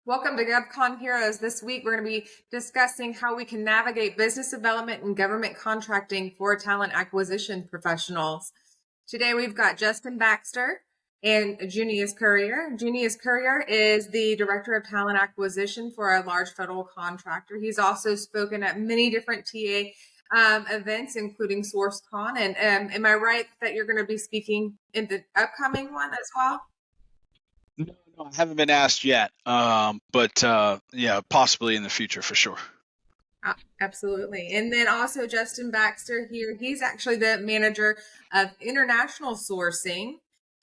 Welcome to GovCon Heroes. This week, we're going to be discussing how we can navigate business development and government contracting for talent acquisition professionals. Today, we've got Justen Baxter and Junius Currier. Junius Currier is the Director of Talent Acquisition for a large federal contractor. He's also spoken at many different TA events, including SourceCon. And am I right that you're going to be speaking in the upcoming one as well? No, I haven't been asked yet, but yeah, possibly in the future for sure. Absolutely. And then also Justen Baxter here. He's actually the manager of international sourcing.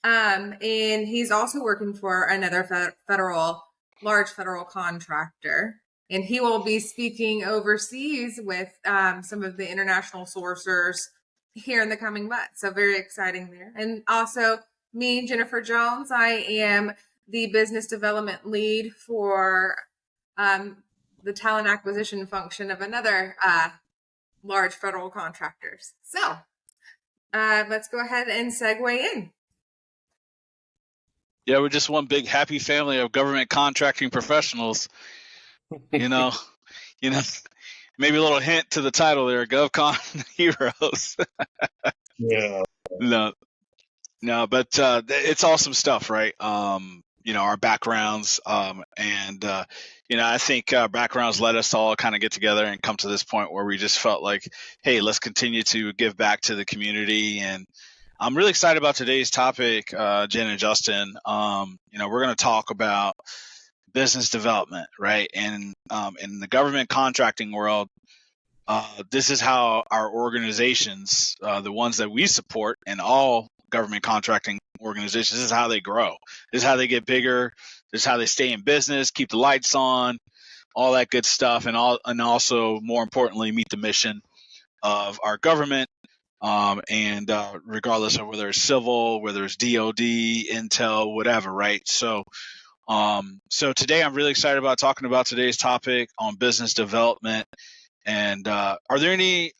And he's also working for another large federal contractor. And he will be speaking overseas with some of the international sourcers here in the coming months. So very exciting there. And also me, Jennifer Jones, I am the business development lead for the talent acquisition function of another large federal contractors. So let's go ahead and segue in. Yeah, we're just one big happy family of government contracting professionals. You know, maybe a little hint to the title there, GovCon Heroes. Yeah. No, but it's awesome stuff, right? Our backgrounds, and I think our backgrounds let us all kind of get together and come to this point where we just felt like, hey, let's continue to give back to the community. And I'm really excited about today's topic, Jen and Justen. We're going to talk about business development, right? And in the government contracting world, this is how our organizations, the ones that we support, and all government contracting organizations, this is how they grow. This is how they get bigger. This is how they stay in business, keep the lights on, all that good stuff, and also more importantly, meet the mission of our government. And regardless of whether it's civil, whether it's DOD, Intel, whatever, right? So today I'm really excited about talking about today's topic on business development. And are there any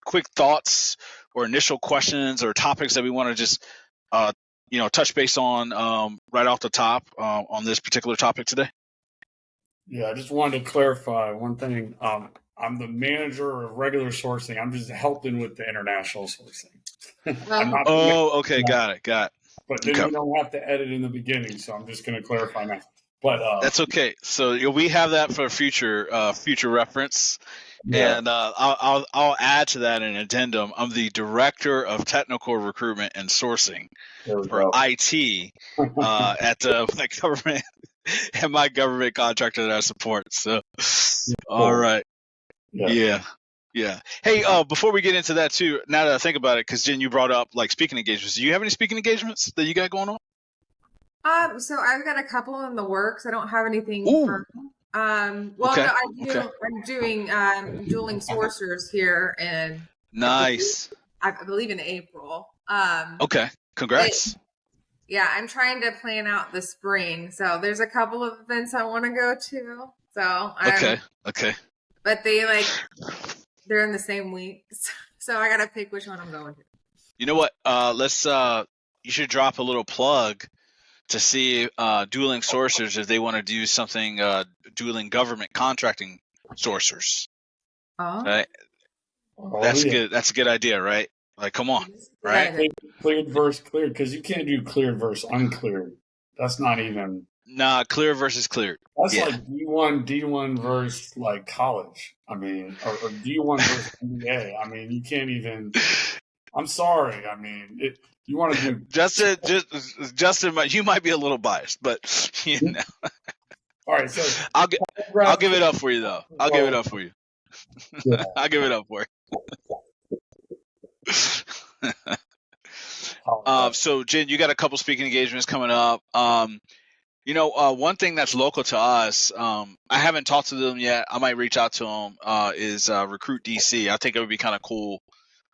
quick thoughts or initial questions or topics that we want to just touch base on right off the top on this particular topic today? Yeah, I just wanted to clarify one thing. I'm the manager of regular sourcing. I'm just helping with the international sourcing. Okay, got it. But then you don't have to edit in the beginning, so I'm just going to clarify now. But that's okay. So we have that for future reference. Yeah. And I'll add to that an addendum. I'm the Director of Technical Recruitment and Sourcing for IT at my government contractor that I support. So, all right. Yeah. Hey, before we get into that too, now that I think about it, because Jen, you brought up like speaking engagements. Do you have any speaking engagements that you got going on? So I've got a couple in the works. I don't have anything firm. I'm doing dueling sourcers here, and nice. I believe in April. Okay, congrats. I'm trying to plan out the spring, so there's a couple of events I want to go to. So okay. But they're in the same weeks, so I gotta pick which one I'm going to. You know what? You should drop a little plug to see dueling sourcers if they want to do something dueling government contracting sourcers. Right? Good. That's a good idea, right? Like, come on, right? Cleared versus cleared, because you can't do cleared versus uncleared. That's not even. Nah, clear versus cleared. That's like D1 versus like college. I mean, or D1 versus NBA. I mean, you can't even. I'm sorry. I mean, you want to do Justen, you might be a little biased, but All right, so I'll give it up for you though. I'll give it up for you. I'll give it up for you. So Jen, you got a couple speaking engagements coming up. One thing that's local to us, I haven't talked to them yet. I might reach out to them. Is Recruit DC. I think it would be kind of cool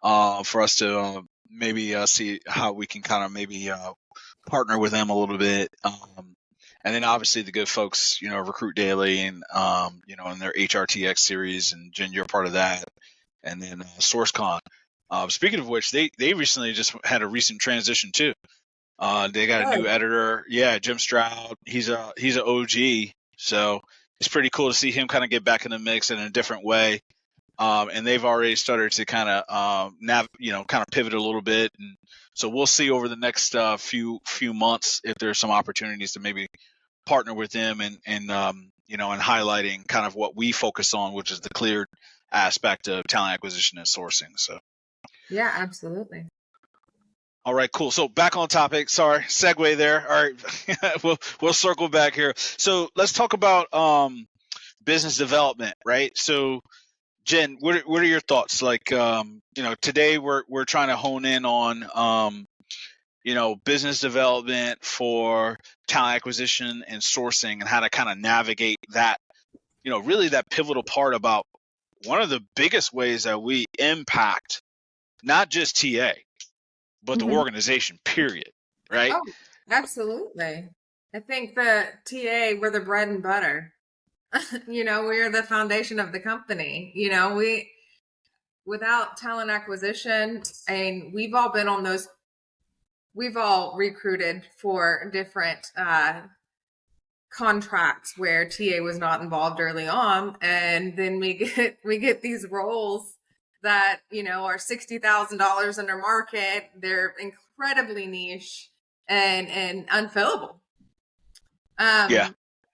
for us to maybe see how we can kind of maybe partner with them a little bit. And then obviously the good folks, Recruit Daily and, in their HRTX series, and Jen, you're part of that. And then SourceCon. Speaking of which, they recently just had a recent transition too. They got a new editor. Yeah, Jim Stroud. He's an OG. So it's pretty cool to see him kind of get back in the mix in a different way. And they've already started to kind of kind of pivot a little bit. And so we'll see over the next few months if there's some opportunities to maybe partner with them and highlighting kind of what we focus on, which is the cleared aspect of talent acquisition and sourcing. So yeah, absolutely. All right, cool. So back on topic. Sorry, segue there. All right, we'll circle back here. So let's talk about business development, right? So Jen, what are your thoughts? Like, today we're trying to hone in on business development for talent acquisition and sourcing, and how to kind of navigate that. Really that pivotal part about one of the biggest ways that we impact not just TA, but the organization, period, right? Oh, absolutely. I think the TA, we're the bread and butter. We're the foundation of the company. Without talent acquisition, and we've all been on those, we've all recruited for different contracts where TA was not involved early on. And then we get these roles that, are $60,000 under market. They're incredibly niche and unfillable.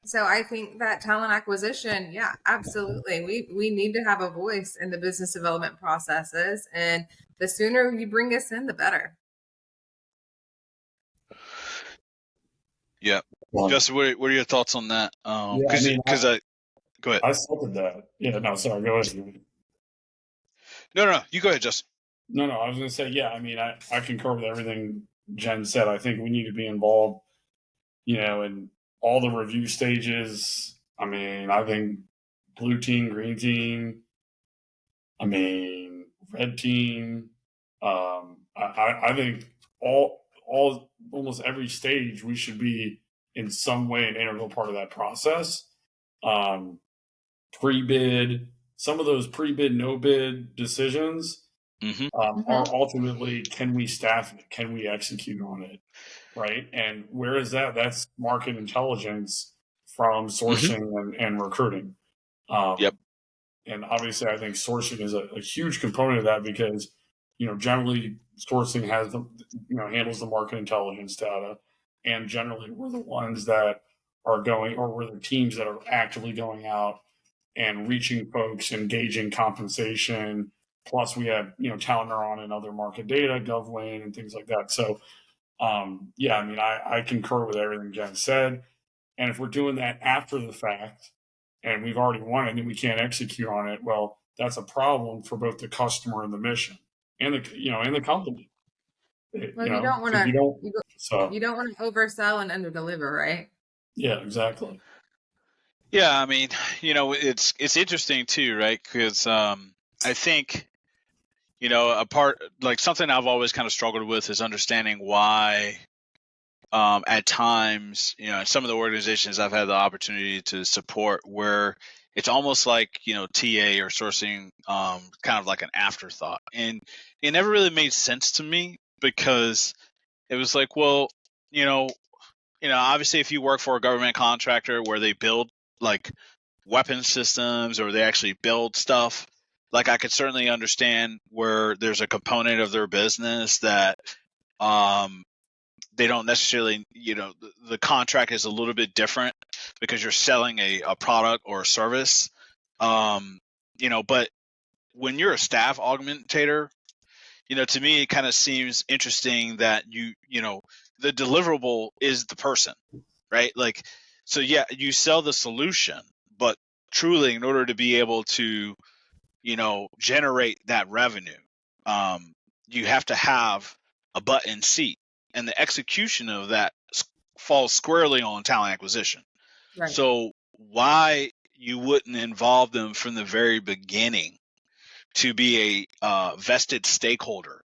So I think that talent acquisition, yeah, absolutely. We need to have a voice in the business development processes, and the sooner you bring us in, the better. Yeah. Justin, what are your thoughts on that? Go ahead. I started that. Yeah, no, sorry, go ahead. No, you go ahead, Justin. No, I was going to say, yeah, I concur with everything Jen said. I think we need to be involved, in all the review stages. I think blue team, green team, red team. I think almost every stage we should be in some way an integral part of that process. Pre-bid, some of those pre-bid, no-bid decisions are ultimately, can we staff it? Can we execute on it? Right? And where is that? That's market intelligence from sourcing and recruiting. And obviously, I think sourcing is a huge component of that because, generally sourcing has handles the market intelligence data, and generally we're the ones that are going, or we're the teams that are actively going out and reaching folks, engaging compensation. Plus, we have Talent Neuron and other market data, GovWin, and things like that. So, I concur with everything Jen said. And if we're doing that after the fact, and we've already won it and we can't execute on it, well, that's a problem for both the customer and the mission, and the company. Well, you don't want to oversell and underdeliver, right? Yeah, exactly. Yeah, it's interesting too, right? Because I think a part, like something I've always kind of struggled with is understanding why at times, some of the organizations I've had the opportunity to support where it's almost like, TA or sourcing kind of like an afterthought. And it never really made sense to me because it was like, well, obviously if you work for a government contractor where they build like weapon systems or they actually build stuff, like I could certainly understand where there's a component of their business that they don't necessarily, the contract is a little bit different because you're selling a product or a service. But when you're a staff augmentator, to me, it kind of seems interesting that the deliverable is the person, right? Like, so yeah, you sell the solution, but truly in order to be able to, generate that revenue, you have to have a butt in seat. And the execution of that falls squarely on talent acquisition. Right. So why you wouldn't involve them from the very beginning to be a vested stakeholder,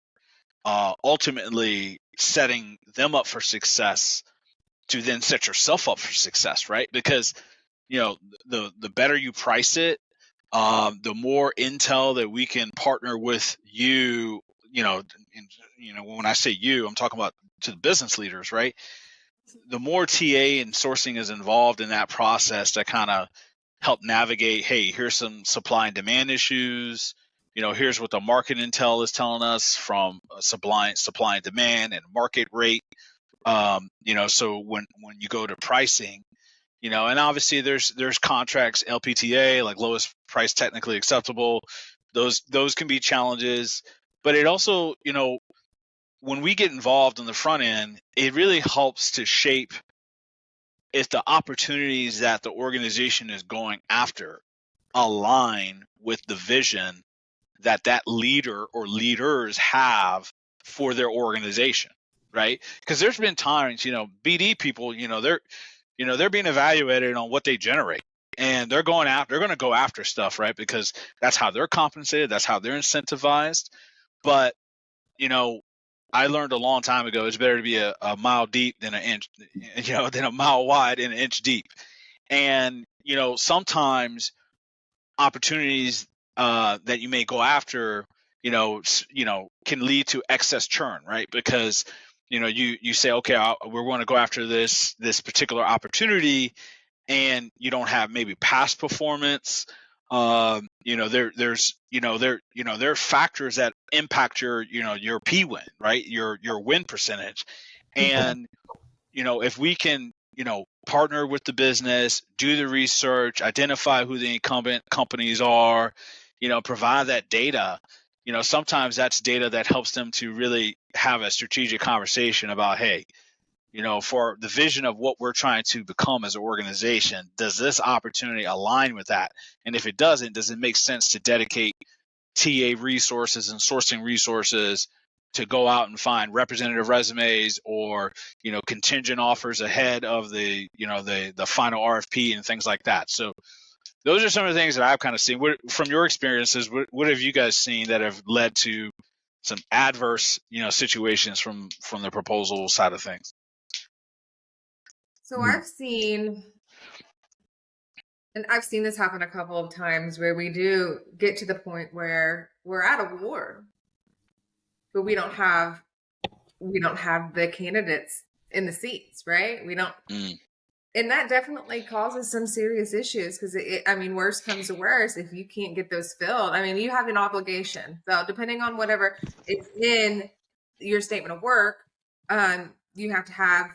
ultimately setting them up for success to then set yourself up for success, right? Because, the better you price it, the more intel that we can partner with you, when I say you, I'm talking about to the business leaders, right? The more TA and sourcing is involved in that process to kind of help navigate, hey, here's some supply and demand issues. Here's what the market intel is telling us from supply and demand and market rate. So when you go to pricing, and obviously there's contracts, LPTA, like lowest price technically acceptable. Those can be challenges, but it also, when we get involved on the front end, it really helps to shape if the opportunities that the organization is going after align with the vision that leader or leaders have for their organization, right? Because there's been times, BD people, they're being evaluated on what they generate, and they're going to go after stuff, right? Because that's how they're compensated, that's how they're incentivized. But I learned a long time ago, it's better to be a mile deep than an inch, than a mile wide and an inch deep. And sometimes opportunities that you may go after, can lead to excess churn, right? Because you say, okay, we're going to go after this particular opportunity, and you don't have maybe past performance. There are factors that impact your P win, right? Your win percentage. And if we can partner with the business, do the research, identify who the incumbent companies are, provide that data. Sometimes that's data that helps them to really have a strategic conversation about, hey, for the vision of what we're trying to become as an organization, does this opportunity align with that? And if it doesn't, does it make sense to dedicate TA resources and sourcing resources to go out and find representative resumes or, contingent offers ahead of the final RFP and things like that. So those are some of the things that I've kind of seen. From your experiences, what have you guys seen that have led to some adverse, situations from the proposal side of things? So I've seen this happen a couple of times where we do get to the point where we're at a war, but we don't have the candidates in the seats, right? We don't, and that definitely causes some serious issues because worst comes to worst, if you can't get those filled, you have an obligation. So depending on whatever it's in your statement of work, you have to have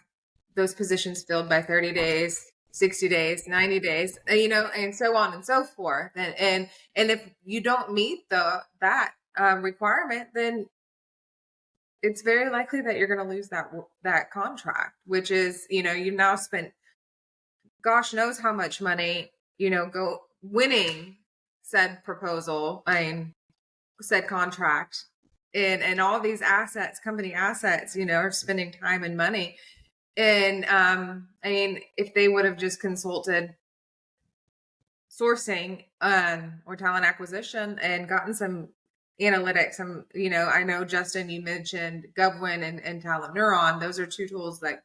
those positions filled by 30 days, 60 days, 90 days, and so on and so forth. And if you don't meet that requirement, then it's very likely that you're going to lose that contract, which is, you've now spent gosh knows how much money, go winning said proposal, said contract, and all these assets, company assets, are spending time and money. And if they would have just consulted sourcing or talent acquisition and gotten some analytics, I know Justin, you mentioned GovWin and Talent Neuron. Those are two tools that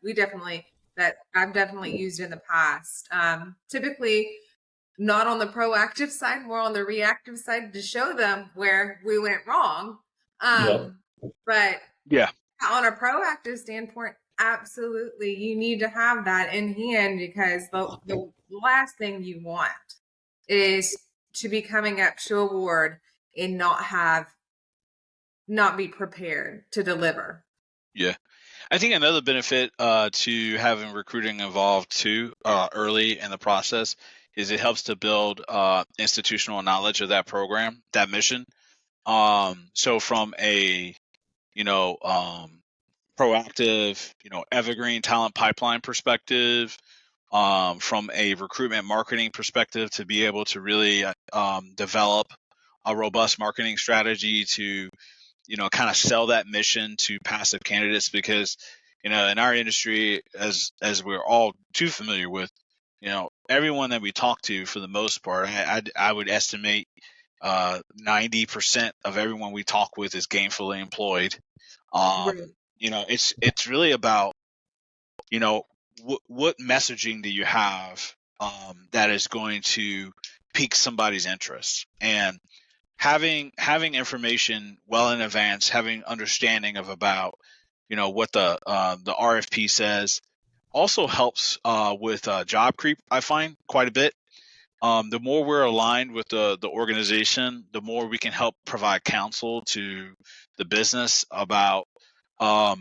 I've definitely used in the past. Typically not on the proactive side, more on the reactive side to show them where we went wrong. But yeah, on a proactive standpoint, absolutely, you need to have that in hand, because the last thing you want is to be coming up to award and not be prepared to deliver. Yeah. I think another benefit to having recruiting involved too early in the process is it helps to build institutional knowledge of that program, that mission. So from a proactive, evergreen talent pipeline perspective, from a recruitment marketing perspective, to be able to really develop a robust marketing strategy to kind of sell that mission to passive candidates, because in our industry, as we're all too familiar with, everyone that we talk to, for the most part, I would estimate 90% of everyone we talk with is gainfully employed. It's really about what messaging do you have that is going to pique somebody's interest, and having information well in advance, having understanding of about what the RFP says. Also helps with job creep, I find, quite a bit. The more we're aligned with the organization, the more we can help provide counsel to the business about, what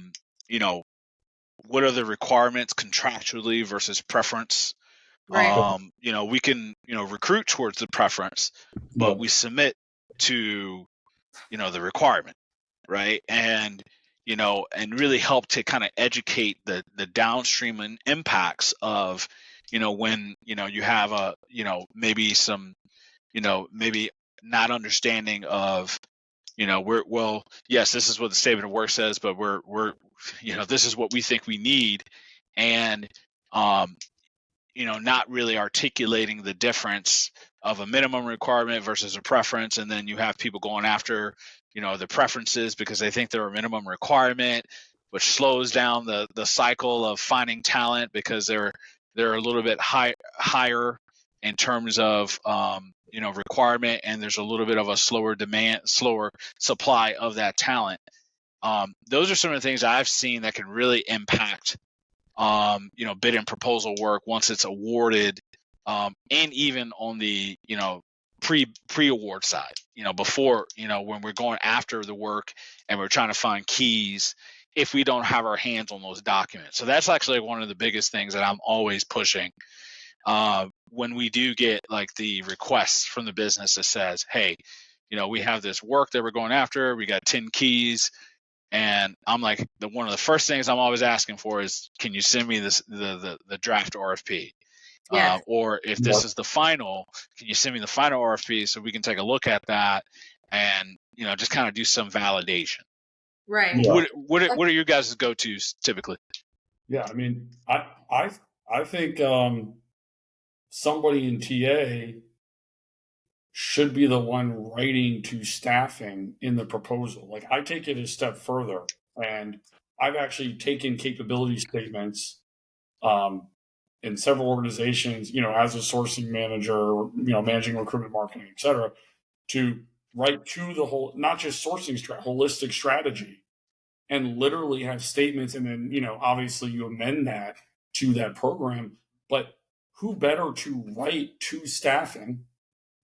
are the requirements contractually versus preference. Right. We can, recruit towards the preference, but we submit to, the requirement, right? And, and really help to kind of educate the downstream impacts of, when, you have maybe some, maybe not understanding of, yes, this is what the statement of work says, but we're, this is what we think we need. And, not really articulating the difference of a minimum requirement versus a preference. And then you have people going after, the preferences because they think they're a minimum requirement, which slows down the cycle of finding talent because they're a little bit higher in terms of, requirement, and there's a little bit of a slower supply of that talent. Those are some of the things I've seen that can really impact bid and proposal work once it's awarded, and even on the, pre-award side, before, when we're going after the work and we're trying to find keys if we don't have our hands on those documents. So that's actually one of the biggest things that I'm always pushing when we do get like the requests from the business that says, hey, we have this work that we're going after, we got 10 keys. And I'm like, one of the first things I'm always asking for is, can you send me this the draft RFP? Yes. Or if this is the final, can you send me the final RFP so we can take a look at that and just kind of do some validation? Right. Yeah. What are your guys' go-tos typically? Yeah, I mean, I think somebody in TA should be the one writing to staffing in the proposal. Like, I take it a step further, and I've actually taken capability statements in several organizations, as a sourcing manager, managing recruitment, marketing, et cetera, to write to the whole, not just sourcing holistic strategy, and literally have statements. And then, obviously you amend that to that program. But who better to write to staffing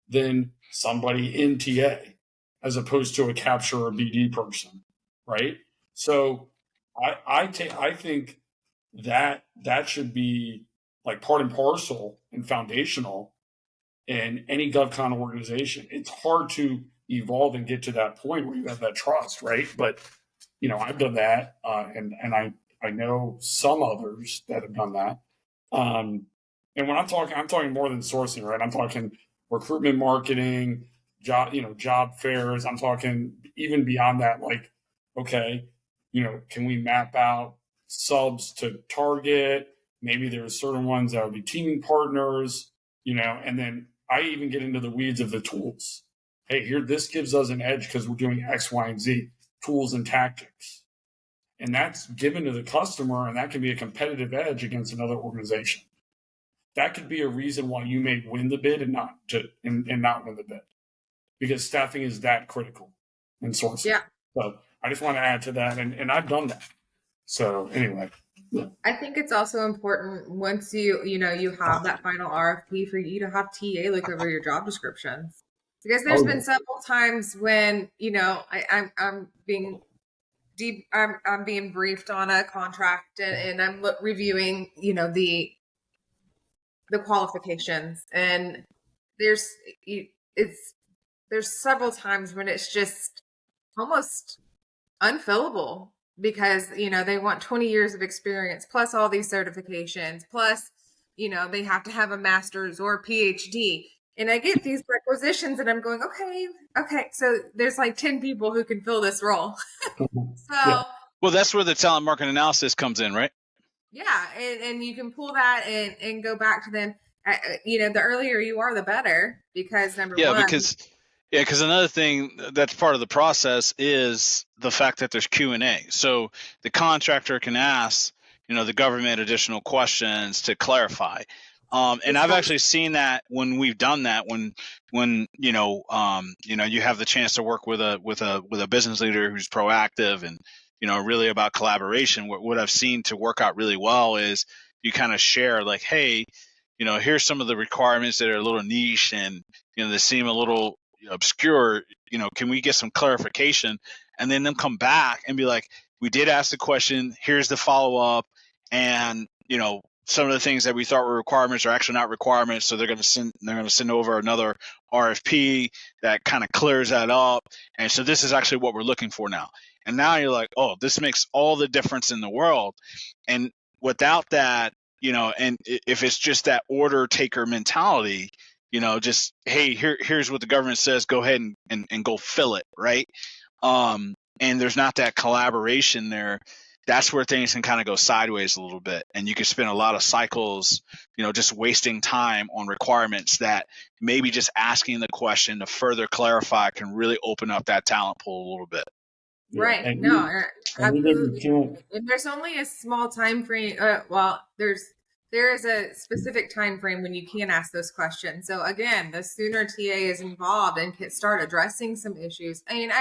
than somebody in TA, as opposed to a capture or BD person, right? So I think that should be like part and parcel and foundational in any GovCon organization. It's hard to evolve and get to that point where you have that trust, right? But I've done that, and I know some others that have done that. And when I'm talking more than sourcing, right? I'm talking recruitment, marketing, job fairs. I'm talking even beyond that. Like, okay, can we map out subs to target? Maybe there's certain ones that would be teaming partners, and then I even get into the weeds of the tools. Hey, this gives us an edge because we're doing X, Y, and Z, tools and tactics. And that's given to the customer, and that can be a competitive edge against another organization. That could be a reason why you may win the bid and not win the bid, because staffing is that critical in sourcing. Yeah. So I just want to add to that, and I've done that. So anyway. Yeah. I think it's also important once you have that final RFP for you to have TA look over your job descriptions, because there's been several times when I'm being briefed on a contract and I'm reviewing the qualifications, and there's several times when it's just almost unfillable because they want 20 years of experience plus all these certifications plus they have to have a master's or a PhD, and I get these requisitions and I'm going, okay, so there's like 10 people who can fill this role. Well, that's where the talent market analysis comes in, right? Yeah, and you can pull that and go back to them. The earlier you are, the better, because number one. Because another thing that's part of the process is the fact that there's Q&A. So the contractor can ask, the government additional questions to clarify. And I've actually seen that when we've done that, when you have the chance to work with a business leader who's proactive and really about collaboration. What I've seen to work out really well is you kind of share like, hey, here's some of the requirements that are a little niche and, they seem a little obscure. Can we get some clarification? And then them come back and be like, we did ask the question, here's the follow-up. And, some of the things that we thought were requirements are actually not requirements. So they're going to send over another RFP that kind of clears that up. And so this is actually what we're looking for now. And now you're like, oh, this makes all the difference in the world. And without that, and if it's just that order taker mentality, just, hey, here's what the government says, go ahead and go fill it, right? And there's not that collaboration there. That's where things can kind of go sideways a little bit. And you can spend a lot of cycles, just wasting time on requirements that maybe just asking the question to further clarify can really open up that talent pool a little bit. Right. And no, absolutely. can't. And there's only a small time frame. There is a specific time frame when you can ask those questions. So again, the sooner TA is involved and can start addressing some issues. I mean,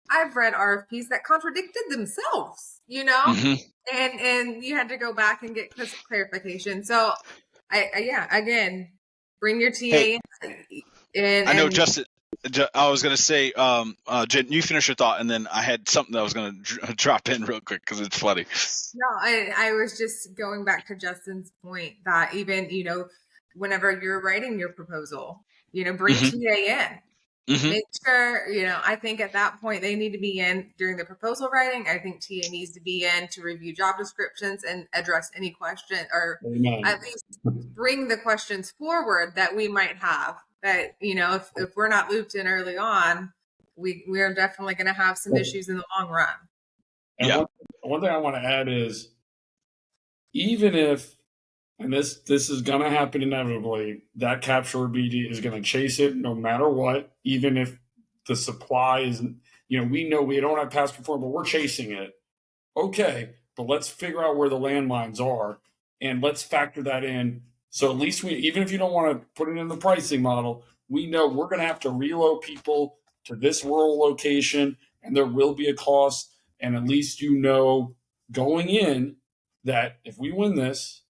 I've read RFPs that contradicted themselves, and you had to go back and get clarification. So again, bring your TA in. I know, Justin. I was going to say, Jen, you finish your thought, and then I had something that I was going to drop in real quick because it's funny. No, I was just going back to Justin's point that even, whenever you're writing your proposal, bring TA in. Make sure, I think at that point they need to be in during the proposal writing. I think TA needs to be in to review job descriptions and address any question, or at least bring the questions forward that we might have. That, if we're not looped in early on, we're definitely going to have some issues in the long run. And one thing I want to add is, even if, and this is going to happen inevitably, that capture BD is going to chase it no matter what, even if the supply isn't, we know we don't have past performance, but we're chasing it. Okay, but let's figure out where the landmines are and let's factor that in. So at least even if you don't want to put it in the pricing model, we know we're going to have to reload people to this rural location and there will be a cost. And at least going in that if we win this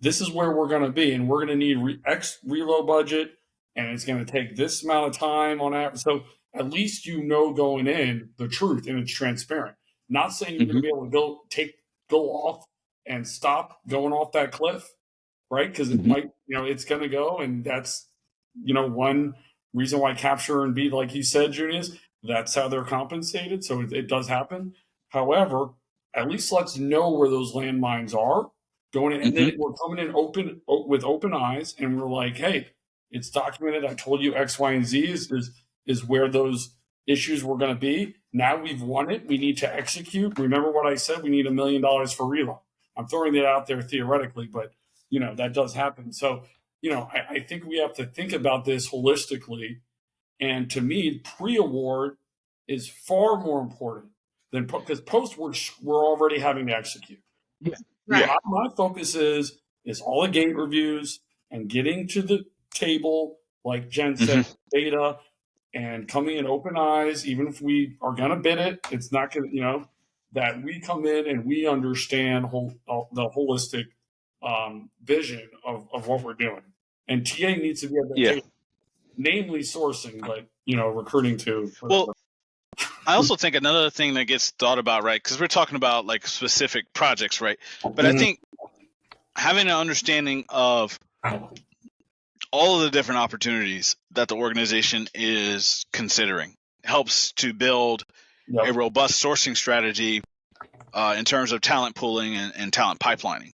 is where we're going to be. And we're going to need X reload budget and it's going to take this amount of time on average. So at least going in the truth and it's transparent. Not saying you're going to be able to go off and stop going off that cliff. Right, because it might, it's going to go, and that's, one reason why capture and beat, like you said, Junius, that's how they're compensated. So it does happen. However, at least let's know where those landmines are going in, and then we're coming in with open eyes, and we're like, hey, it's documented. I told you X, Y, and Z is where those issues were going to be. Now we've won it. We need to execute. Remember what I said? We need $1 million for reload. I'm throwing it out there theoretically, but that does happen. So, I think we have to think about this holistically. And to me, pre-award is far more important than because post we're already having to execute. Yeah. Right. My focus is all the gate reviews and getting to the table, like Jen said, data and coming in open eyes. Even if we are going to bid it, it's not going to, that we come in and we understand the holistic vision of what we're doing. And TA needs to be at the table, namely sourcing, but recruiting too. Well, I also think another thing that gets thought about, right, because we're talking about like specific projects, right? But I think having an understanding of all of the different opportunities that the organization is considering helps to build a robust sourcing strategy in terms of talent pooling and talent pipelining.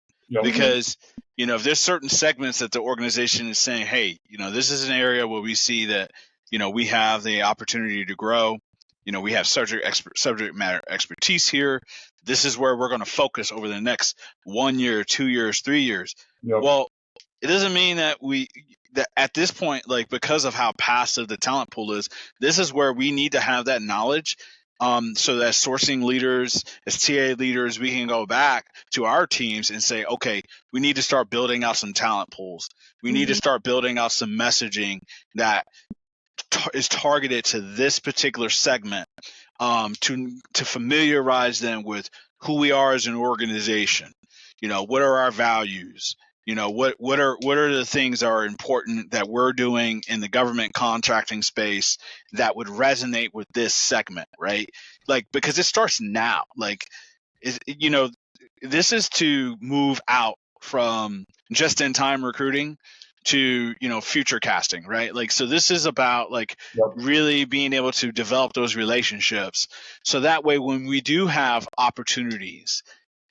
Because, if there's certain segments that the organization is saying, hey, this is an area where we see that, we have the opportunity to grow. We have subject matter expertise here. This is where we're going to focus over the next 1 year, 2 years, 3 years. Well, it doesn't mean that that at this point, like, because of how passive the talent pool is, this is where we need to have that knowledge. So that sourcing leaders, as TA leaders, we can go back to our teams and say, okay, we need to start building out some talent pools. We need to start building out some messaging that is targeted to this particular segment to familiarize them with who we are as an organization. What are our values? What are the things that are important that we're doing in the government contracting space that would resonate with this segment, right? Like, because it starts now. Like, this is to move out from just in time recruiting to future casting, right? Like, so this is about like really being able to develop those relationships so that way when we do have opportunities,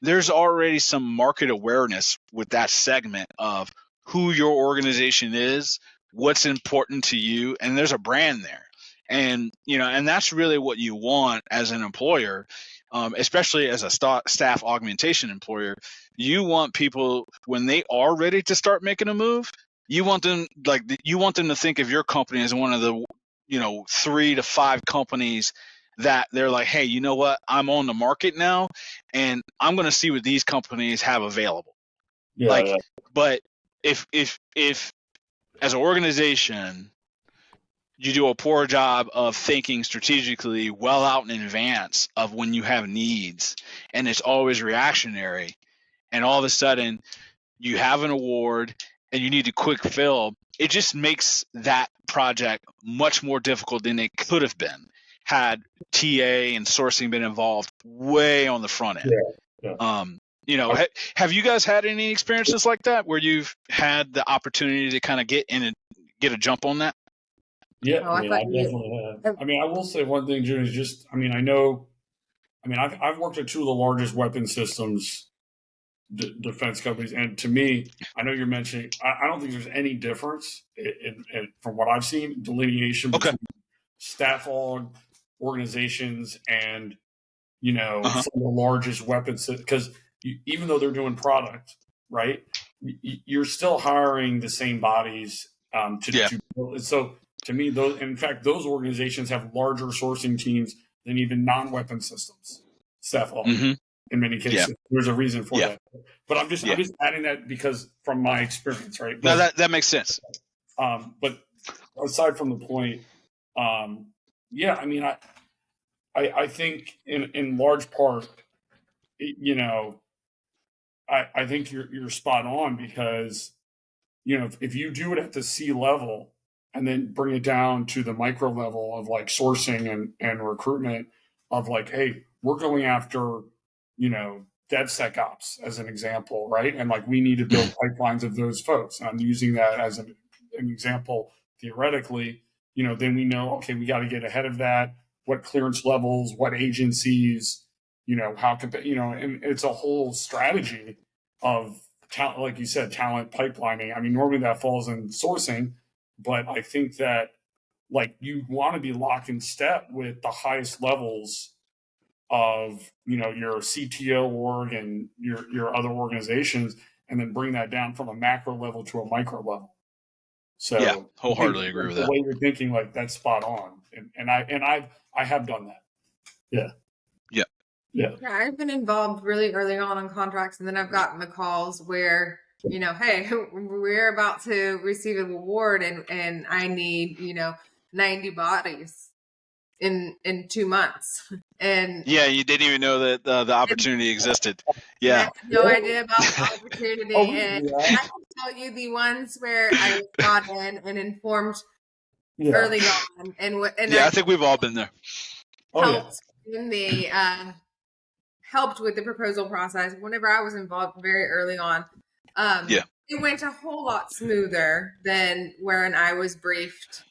there's already some market awareness with that segment of who your organization is, what's important to you, and there's a brand there. And and that's really what you want as an employer, especially as a staff augmentation employer. You want people, when they are ready to start making a move, you want them to think of your company as one of the 3 to 5 companies that they're like, hey, you know what? I'm on the market now, and I'm going to see what these companies have available. But if as an organization you do a poor job of thinking strategically well out in advance of when you have needs, and it's always reactionary, and all of a sudden you have an award and you need to quick fill, it just makes that project much more difficult than it could have been had TA and sourcing been involved way on the front end. Have you guys had any experiences like that where you've had the opportunity to kind of get in and get a jump on that? Yeah, I definitely have. I will say one thing, Junius, I've worked at 2 of the largest weapon systems defense companies, and to me, I know you're mentioning, I don't think there's any difference in from what I've seen, delineation between staff aug organizations and some of the largest weapons, because even though they're doing product, right, you're still hiring the same bodies to build. So to me, those organizations have larger sourcing teams than even non-weapon systems staff aug. In many cases, there's a reason for that. But I'm just adding that because from my experience, right? No, that makes sense. But aside from the point, I think in large part, I think you're spot on, because if you do it at the C level and then bring it down to the micro level of like sourcing and recruitment of like, hey, we're going after DevSecOps as an example, right? And like we need to build pipelines of those folks. And I'm using that as an example theoretically. Then we know, okay, we got to get ahead of that. What clearance levels, what agencies, how and it's a whole strategy of talent, like you said, talent pipelining. I mean, normally that falls in sourcing, but I think that like you want to be locked in step with the highest levels of your CTO org and your other organizations, and then bring that down from a macro level to a micro level. So wholeheartedly agree with that. The way you're thinking, like, that's spot on, and I have done that. Yeah. I've been involved really early on contracts, and then I've gotten the calls where hey, we're about to receive an award, and I need 90 bodies in 2 months. And you didn't even know that the opportunity existed. I had no idea about the opportunity. And I can tell you the ones where I was brought in and informed early on, I think we've all been there. Helped with the proposal process whenever I was involved very early on. It went a whole lot smoother than when I was briefed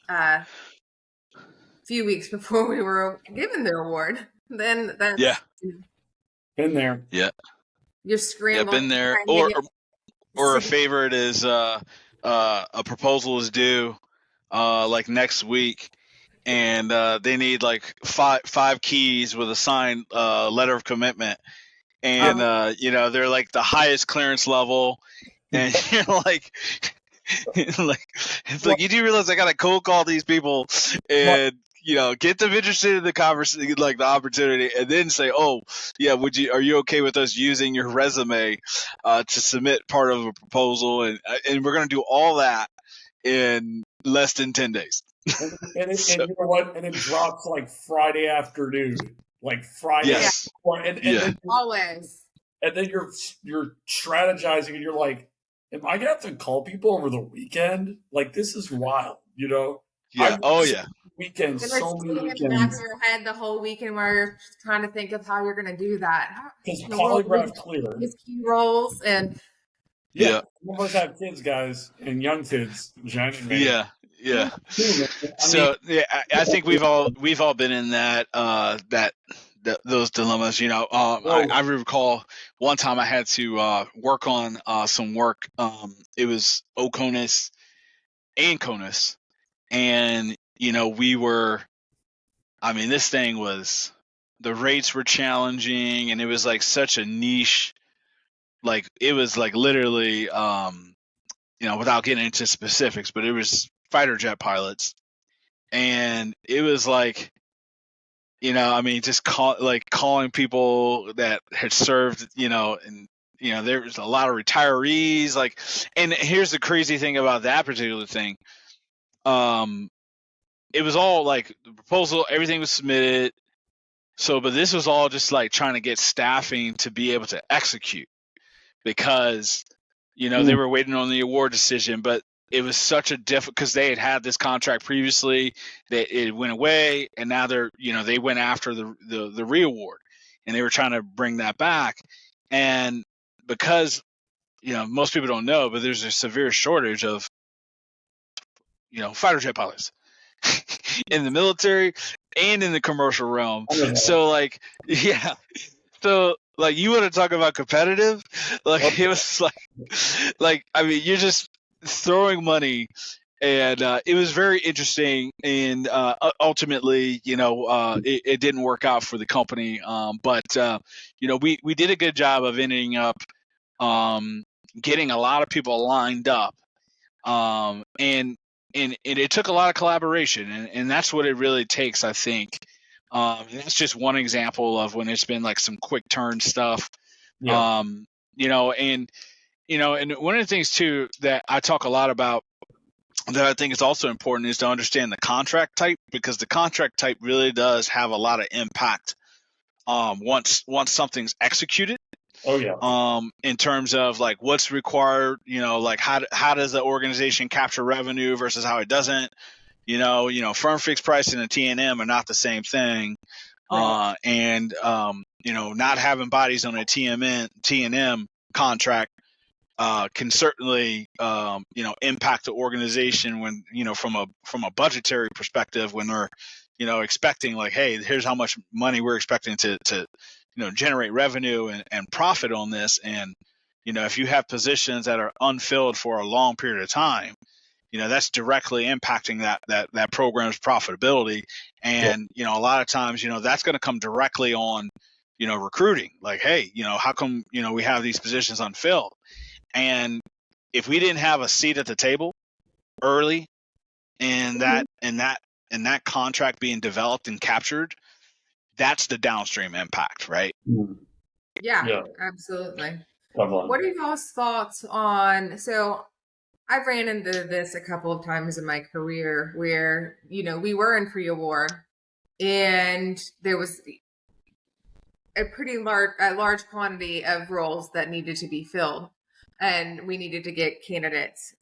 few weeks before we were given the award. Then that's been there. You're scrambling. Been there. Or a favorite is a proposal is due like next week, and they need like five keys with a signed letter of commitment, and they're like the highest clearance level, and you're like. It's like you do realize I gotta cold call these people and get them interested in the conversation, like the opportunity, and then say, "Oh, yeah, are you okay with us using your resume to submit part of a proposal?" And we're gonna do all that in less than 10 days. And you know what? And it drops like Friday afternoon, like Friday. Yes. And then always. And then you're strategizing, and you're like, "Am I gonna have to call people over the weekend? Like, this is wild, you know?" Yeah. Weekends, so many weekends. In the back of weekends. your head the whole weekend where you're trying to think of how you're going to do that. Because polygraph clear. These key roles and yeah. Some of us have kids, guys, and young kids. Jen and me. Yeah. So I think we've all been in that those dilemmas. You know, I recall one time I had to work on some work. It was Oconus and Conus, and you know this thing was, the rates were challenging, and it was like such a niche. Like it was like literally, without getting into specifics, but it was fighter jet pilots, and it was like, just calling people that had served, and there was a lot of retirees, like, and here's the crazy thing about that particular thing. It was all like the proposal, everything was submitted. So, but this was all just like trying to get staffing to be able to execute, because, they were waiting on the award decision, but it was such a difficult, because they had this contract previously, that it went away, and now they went after the reaward, and they were trying to bring that back. And because, most people don't know, but there's a severe shortage of, fighter jet pilots in the military and in the commercial realm. So like, yeah. So like, you want to talk about competitive? Like, it was like, you're just throwing money, and it was very interesting. And ultimately, it didn't work out for the company. But we did a good job of ending up getting a lot of people lined up. And it took a lot of collaboration, and that's what it really takes, I think. And that's just one example of when it's been like some quick turn stuff. Yeah. And one of the things too that I talk a lot about, that I think is also important, is to understand the contract type, because the contract type really does have a lot of impact once something's executed. Oh yeah. In terms of like what's required, like how does the organization capture revenue versus how it doesn't, firm fixed price and a T&M are not the same thing. Right. Not having bodies on a T&M contract can certainly impact the organization when, from a budgetary perspective, when they're, expecting like, hey, here's how much money we're expecting to generate revenue and profit on this. And, if you have positions that are unfilled for a long period of time, that's directly impacting that program's profitability. And, a lot of times, that's going to come directly on, recruiting. Like, hey, how come, we have these positions unfilled? And if we didn't have a seat at the table early in that contract being developed and captured, that's the downstream impact, right? Yeah. Absolutely. What are y'all's thoughts on, so I've ran into this a couple of times in my career where, we were in pre-award and there was a pretty large quantity of roles that needed to be filled, and we needed to get candidates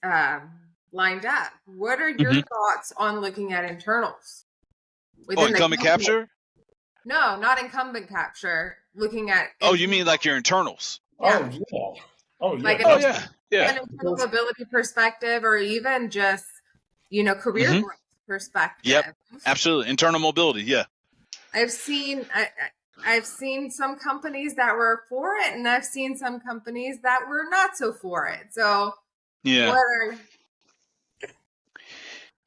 lined up. What are your thoughts on looking at internals? Incumbent capture? No, not incumbent capture. Looking at. Oh, you mean like your internals? Yeah. Oh, yeah. Like an internal ability perspective, or even just, career growth perspective. Yep, absolutely. Internal mobility, yeah. I've seen some companies that were for it, and I've seen some companies that were not so for it. So, yeah.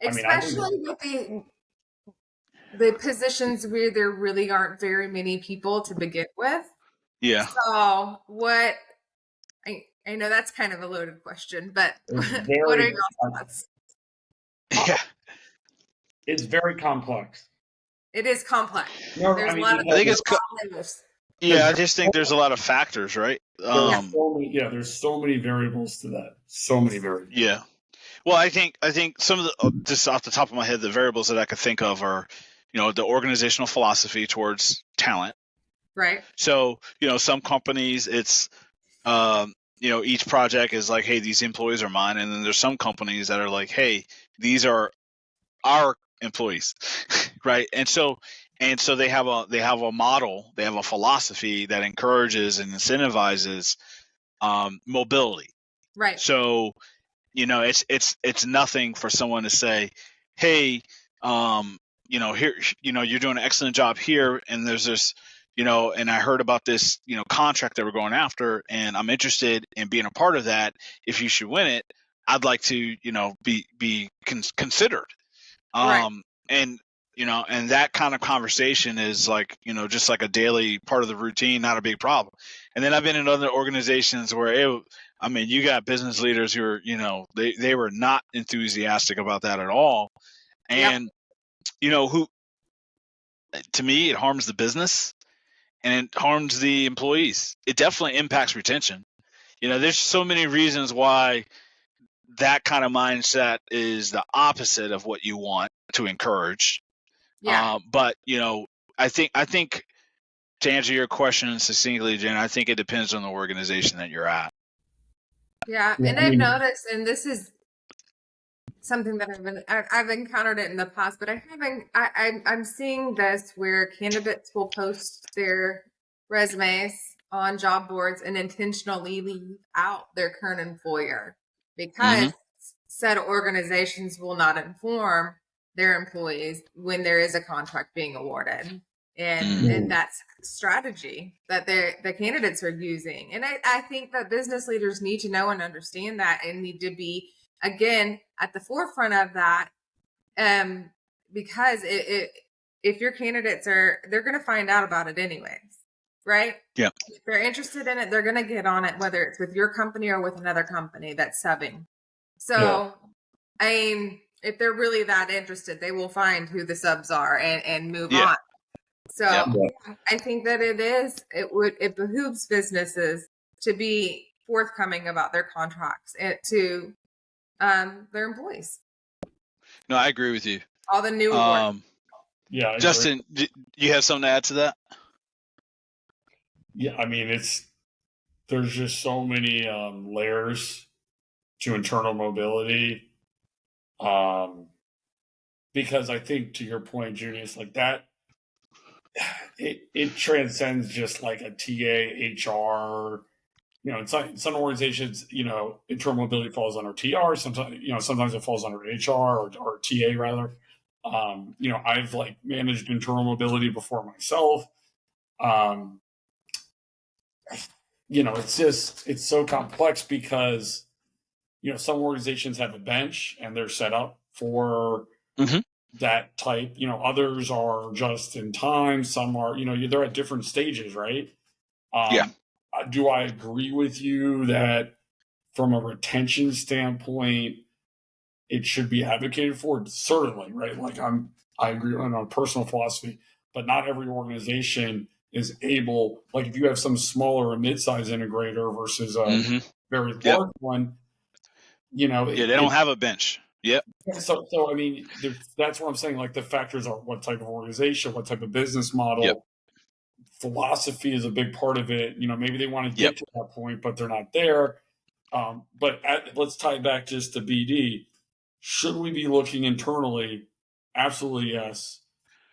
Especially with the positions where there really aren't very many people to begin with. Yeah. So what, I know that's kind of a loaded question, but what are your thoughts? Yeah. It's very complex. It is complex. There's a lot of I just think there's a lot of factors, right? There's so many variables to that. So many variables. Yeah. Well, I think some of the, just off the top of my head, the variables that I could think of are, the organizational philosophy towards talent. Right. So, some companies, it's, each project is like, hey, these employees are mine. And then there's some companies that are like, hey, these are our employees, right? And so they have a model, they have a philosophy that encourages and incentivizes mobility. Right. So, it's nothing for someone to say, hey, here, you're doing an excellent job here, and there's this, and I heard about this, contract that we're going after, and I'm interested in being a part of that. If you should win it, I'd like to, be considered. Right. And and that kind of conversation is like, just like a daily part of the routine, not a big problem. And then I've been in other organizations where you got business leaders who are, they were not enthusiastic about that at all. And, who, to me, it harms the business and it harms the employees. It definitely impacts retention. There's so many reasons why that kind of mindset is the opposite of what you want to encourage. Yeah. But I think to answer your question succinctly, Jen, I think it depends on the organization that you're at. Yeah, and I've noticed, and this is something that I've encountered it in the past, but I'm seeing this where candidates will post their resumes on job boards and intentionally leave out their current employer because said organizations will not inform their employees when there is a contract being awarded. And that's strategy that the candidates are using. And I think that business leaders need to know and understand that and need to be, again, at the forefront of that. Because if your candidates they're going to find out about it anyways, right? Yeah. If they're interested in it, they're going to get on it, whether it's with your company or with another company that's subbing. So, I mean, if they're really that interested, they will find who the subs are and move on. So I think that it behooves businesses to be forthcoming about their contracts and to their employees. No, I agree with you. All the new awards. Yeah, Justin, do you have something to add to that? Yeah, I mean, there's just so many layers to internal mobility. Because I think, to your point, Junius, like that, it transcends just like a TA, HR. In some organizations, internal mobility falls under TR. Sometimes it falls under HR or TA rather. I've like managed internal mobility before myself. It's so complex because, some organizations have a bench and they're set up for that type. Others are just in time. Some are, they're at different stages, right? Do I agree with you that from a retention standpoint, it should be advocated for? Certainly, right? Like I agree on a personal philosophy, but not every organization is able, like if you have some smaller or mid-size integrator versus a very large one, they don't have a bench. Yep. So I mean, that's what I'm saying. Like the factors are what type of organization, what type of business model, philosophy is a big part of it. Maybe they want to get to that point, but they're not there. But let's tie it back just to BD. Should we be looking internally? Absolutely, yes.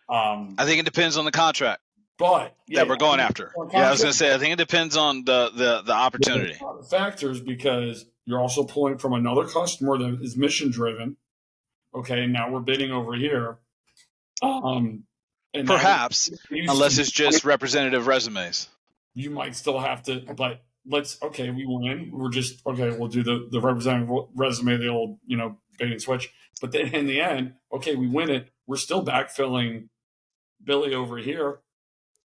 I think it depends on the contract, but that we're going after. I was going to say, I think it depends on the opportunity. Factors, because you're also pulling from another customer that is mission driven. Okay, now we're bidding over here. And perhaps, unless it's just representative resumes. You might still have to, but we win. We're just, we'll do the representative resume, the old, bait and switch. But then in the end, we win it. We're still backfilling Billy over here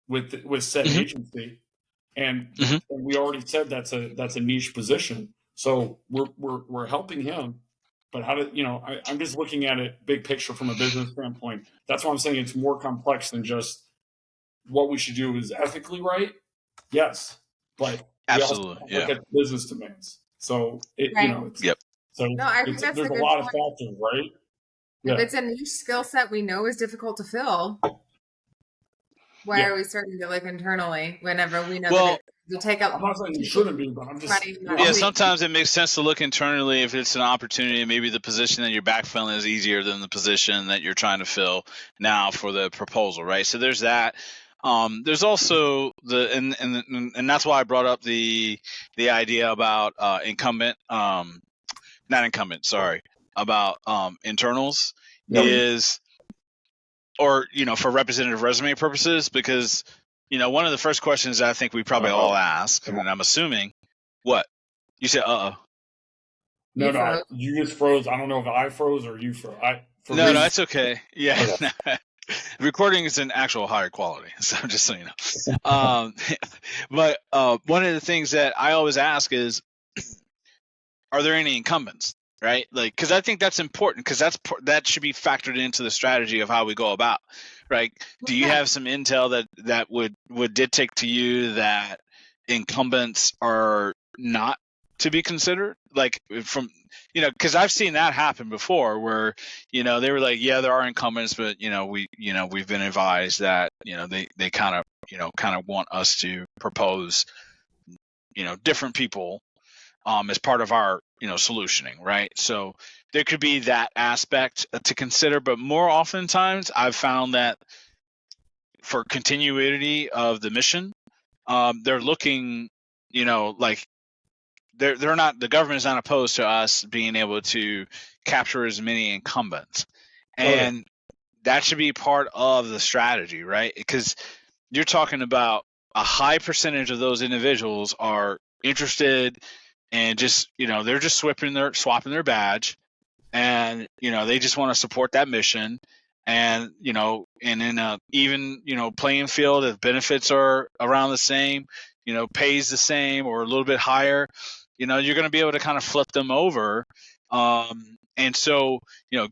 with said agency. And we already said that's a niche position. So we're helping him. But how I'm just looking at it big picture from a business standpoint. That's why I'm saying it's more complex than just what we should do is ethically right. Yes, but absolutely, look at business demands. So So No, I think that's there's a a good lot of point. factors, right? If Yeah. it's a niche skill set we know is difficult to fill, why Yeah. are we starting to look internally whenever we know that Well, it'll take up I'm not saying you people shouldn't be, but I'm just money not yeah, sleep? sometimes it makes sense to look internally if it's an opportunity. Maybe the position that you're backfilling is easier than the position that you're trying to fill now for the proposal, right? So there's that. There's also and that's why I brought up the idea about incumbent, not incumbent, sorry, about internals Yep. is, or for representative resume purposes, because one of the first questions I think we probably all ask, and I'm assuming, what you said, No, you just froze. I don't know if I froze or you froze. no, it's okay. Yeah. Okay. Recording is an actual higher quality, so just so you know. But one of the things that I always ask is, are there any incumbents, right? Like, because I think that's important, because that should be factored into the strategy of how we go about, right? Do you have some intel that would dictate to you that incumbents are not to be considered, like from because I've seen that happen before, where they were like, yeah, there are incumbents, but we've been advised that they kind of want us to propose different people as part of our solutioning, right? So there could be that aspect to consider, but more oftentimes I've found that for continuity of the mission, they're looking, like they're not, the government is not opposed to us being able to capture as many incumbents, and that should be part of the strategy, right? Because you're talking about a high percentage of those individuals are interested and just they're just swapping their badge, and they just want to support that mission, and and in a even playing field, if benefits are around the same, pays the same or a little bit higher, you're going to be able to kind of flip them over. And so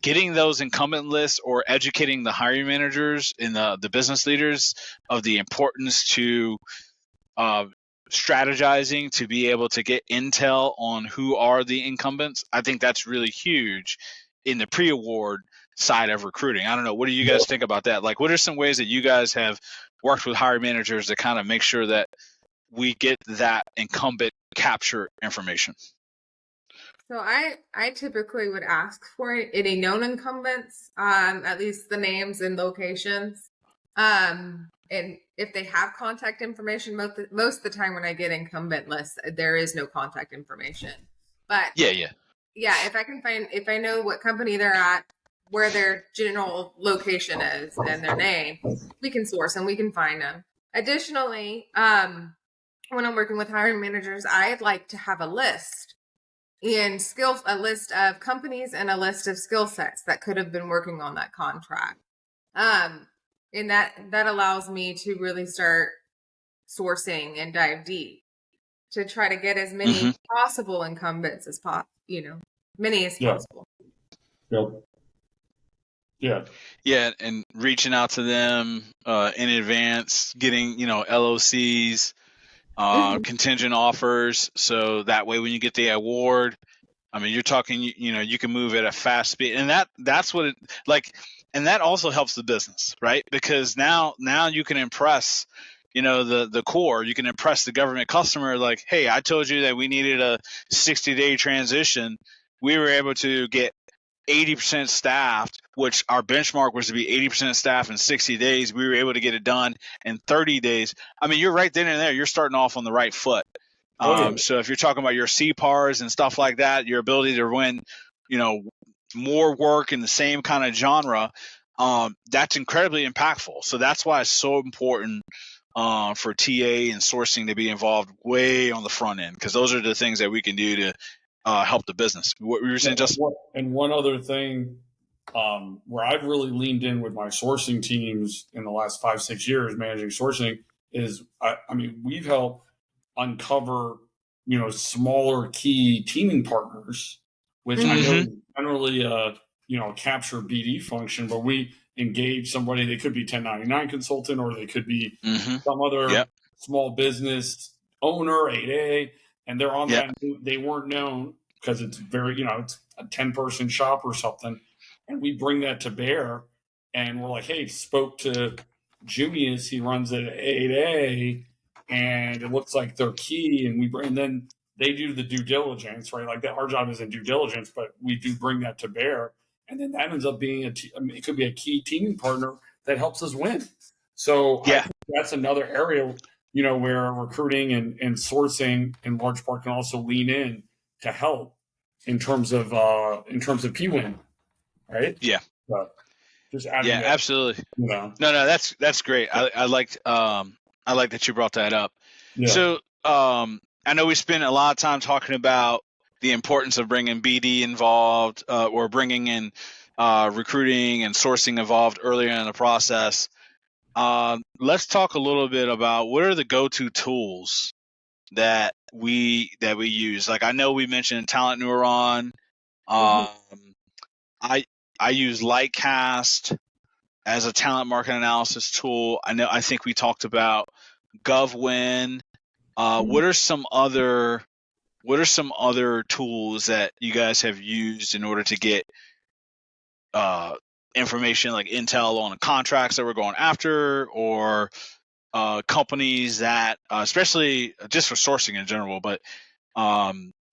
getting those incumbent lists or educating the hiring managers and the business leaders of the importance to strategizing to be able to get intel on who are the incumbents, I think that's really huge in the pre-award side of recruiting. I don't know, what do you guys think about that? Like, what are some ways that you guys have worked with hiring managers to kind of make sure that we get that incumbent capture information? So I typically would ask for any known incumbents, at least the names and locations. And if they have contact information, most of the time when I get incumbent lists, there is no contact information. But yeah, if I know what company they're at, where their general location is, and their name, we can source them, we can find them. Additionally, when I'm working with hiring managers, I'd like to have a list a list of companies and a list of skill sets that could have been working on that contract. And that allows me to really start sourcing and dive deep to try to get as many possible incumbents as many as possible. Yep. Yeah, and reaching out to them in advance, getting LOCs, contingent offers, so that way when you get the award, I mean, you're talking, you can move at a fast speed, and that's what it like, and that also helps the business, right? Because now you can impress, the core, you can impress the government customer, like, hey, I told you that we needed a 60-day transition. We were able to get 80% staffed, which our benchmark was to be 80% staffed in 60 days. We were able to get it done in 30 days. I mean, you're right then and there. You're starting off on the right foot. So if you're talking about your CPARs and stuff like that, your ability to win, more work in the same kind of genre, that's incredibly impactful. So that's why it's so important for TA and sourcing to be involved way on the front end, because those are the things that we can do to help the business. What were you saying, Justin? And one other thing, where I've really leaned in with my sourcing teams in the last 5-6 years managing sourcing is, I mean, we've helped uncover, smaller key teaming partners, which I know generally, capture BD function, but we engage somebody. They could be 1099 consultant, or they could be some other small business owner, 8A, and they're on that. They weren't known because it's very, it's a 10-person shop or something. And we bring that to bear, and we're like, hey, spoke to Junius, he runs it at 8A, and it looks like they're key. And then they do the due diligence, right? Like that, our job isn't due diligence, but we do bring that to bear. And then that ends up being it could be a key teaming partner that helps us win. So I think that's another area, where recruiting and sourcing in large part can also lean in to help in terms of PWin, right? Yeah. But just adding that, absolutely. No, that's great. I liked that you brought that up. Yeah. So I know we spent a lot of time talking about the importance of bringing BD involved, or bringing in recruiting and sourcing involved earlier in the process. Let's talk a little bit about what are the go-to tools that we use. Like I know we mentioned Talent Neuron. I use Lightcast as a talent market analysis tool. I think we talked about GovWin. What are some other tools that you guys have used in order to get information like intel on the contracts that we're going after, or companies that, especially just for sourcing in general, but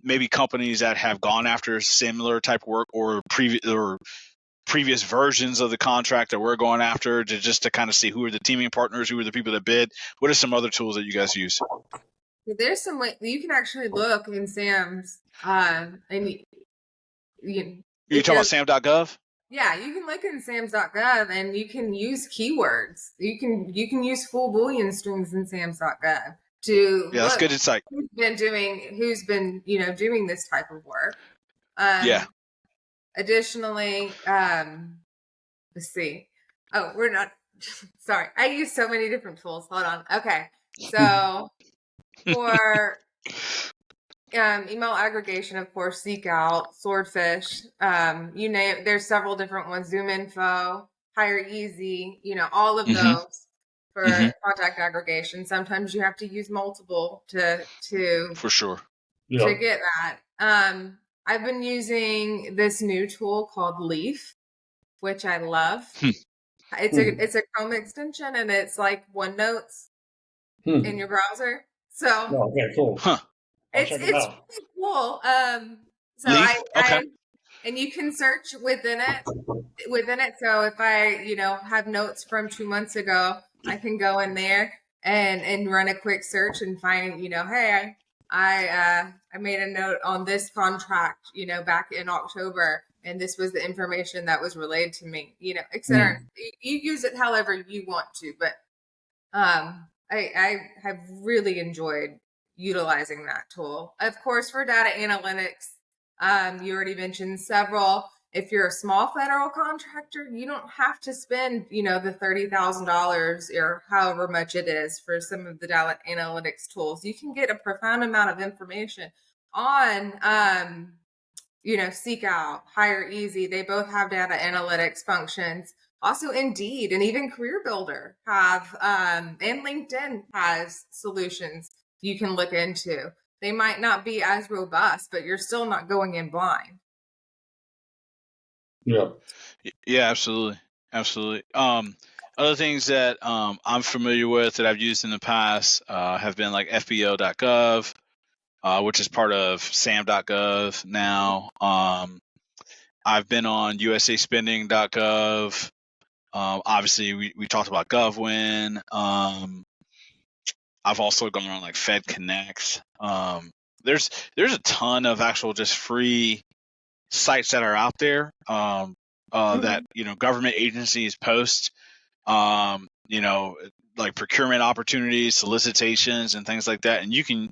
maybe companies that have gone after similar type work or previous versions of the contract that we're going after, to kind of see who are the teaming partners, who are the people that bid. What are some other tools that you guys use? There's some way you can actually look in SAM's, and you're talking about sam.gov? Yeah, you can look in SAMS.gov and you can use keywords. You can use full Boolean strings in SAMS.gov to that's good insight. Who's been doing this type of work. Additionally, let's see. Oh, we're not. Sorry, I use so many different tools. Hold on. Okay, so for email aggregation, of course, Seek Out, Swordfish, you name it, there's several different ones. Zoom Info, Hire Easy, all of those for contact aggregation. Sometimes you have to use multiple to for sure to get that. I've been using this new tool called Leaf, which I love. It's a Chrome extension, and it's like OneNotes in your browser. So okay, cool. It's pretty cool. So Leaf? Okay. And you can search within it. So if I, have notes from 2 months ago, I can go in there and run a quick search and find, hey, I made a note on this contract, back in October, and this was the information that was relayed to me, et cetera. You use it however you want to, but I have really enjoyed utilizing that tool. Of course, for data analytics, you already mentioned several. If you're a small federal contractor, you don't have to spend, the $30,000 or however much it is for some of the data analytics tools. You can get a profound amount of information on, Seek Out, Hire Easy. They both have data analytics functions. Also, Indeed and even Career Builder have, and LinkedIn has solutions you can look into. They might not be as robust, but you're still not going in blind. Yeah, absolutely. Other things that I'm familiar with that I've used in the past have been like FBO.gov, which is part of SAM.gov now. I've been on USAspending.gov. Obviously, we talked about GovWin. I've also gone on like Fed Connect. There's a ton of actual just free sites that are out there that government agencies post. Like procurement opportunities, solicitations, and things like that, and you can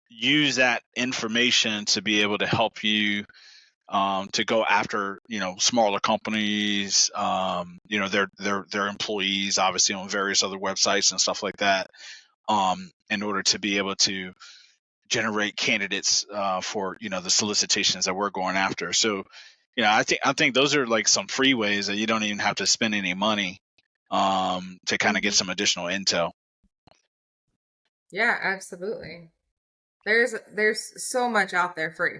use that information to be able to help you to go after smaller companies, their employees, obviously on various other websites and stuff like that. In order to be able to generate candidates for the solicitations that we're going after. So, I think those are like some free ways that you don't even have to spend any money to kind of get some additional intel. Yeah, absolutely. There's so much out there free.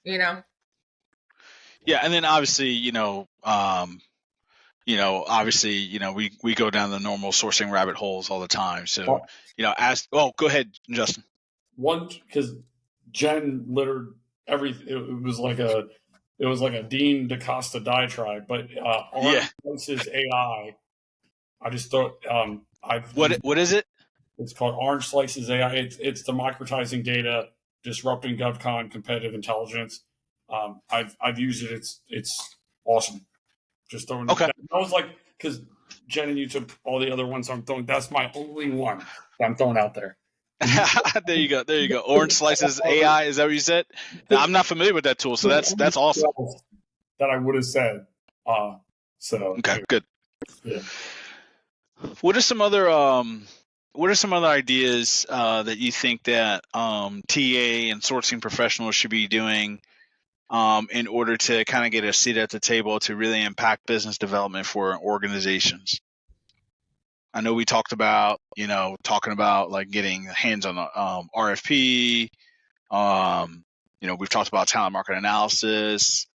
you know. Yeah, and then obviously, we go down the normal sourcing rabbit holes all the time. So, go ahead, Justin. One, because Jen littered everything. It was like a Dean DaCosta diatribe. But Orange Slices AI, I just thought what is it? It's called Orange Slices AI. It's democratizing data, disrupting GovCon competitive intelligence. I've used it. It's awesome. Just throwing. Okay. I was like, because Jen and you took all the other ones. I'm throwing. That's my only one that I'm throwing out there. There you go. Orange Slices AI. Is that what you said? Now, I'm not familiar with that tool, so that's awesome. That I would have said. Okay, good. Yeah. What are some other ideas that you think that TA and sourcing professionals should be doing in order to kind of get a seat at the table to really impact business development for organizations? I know we talked about, like getting hands on the RFP. We've talked about talent market analysis.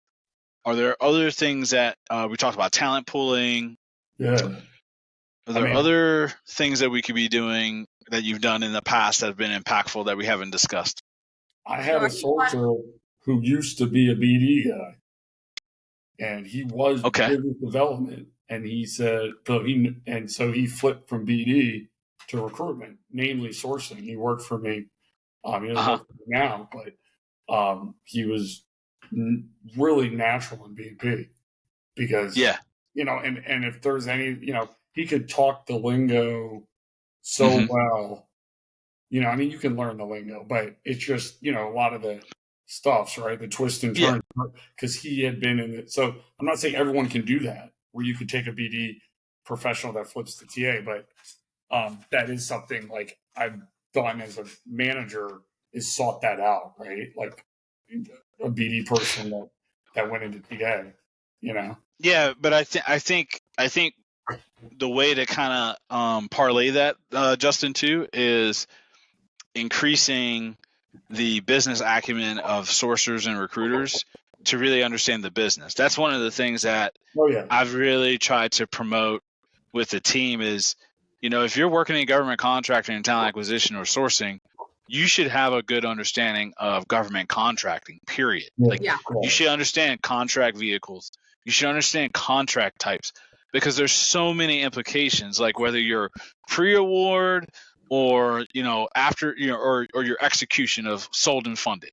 Are there other things that we talked about? Talent pooling. Yeah. Are there other things that we could be doing that you've done in the past that have been impactful that we haven't discussed? I had a sourcer who used to be a BD guy, and he was business development. And he said, so he flipped from BD to recruitment, namely sourcing. He worked for me. He doesn't work for me now, but he was really natural in BP because, and if there's any, he could talk the lingo so well. You can learn the lingo, but it's just, a lot of the stuffs, right? The twist and turn, because he had been in it. So I'm not saying everyone can do that, where you could take a BD professional that flips to TA, but that is something like I've done as a manager is sought that out, right? Like a BD person that went into TA, Yeah, but I think the way to kind of parlay that, Justin, too, is increasing the business acumen of sourcers and recruiters to really understand the business. That's one of the things that I've really tried to promote with the team is, if you're working in government contracting and talent acquisition or sourcing, you should have a good understanding of government contracting, period. You should understand contract vehicles. You should understand contract types, because there's so many implications, like whether you're pre-award or, after, or your execution of sold and funded.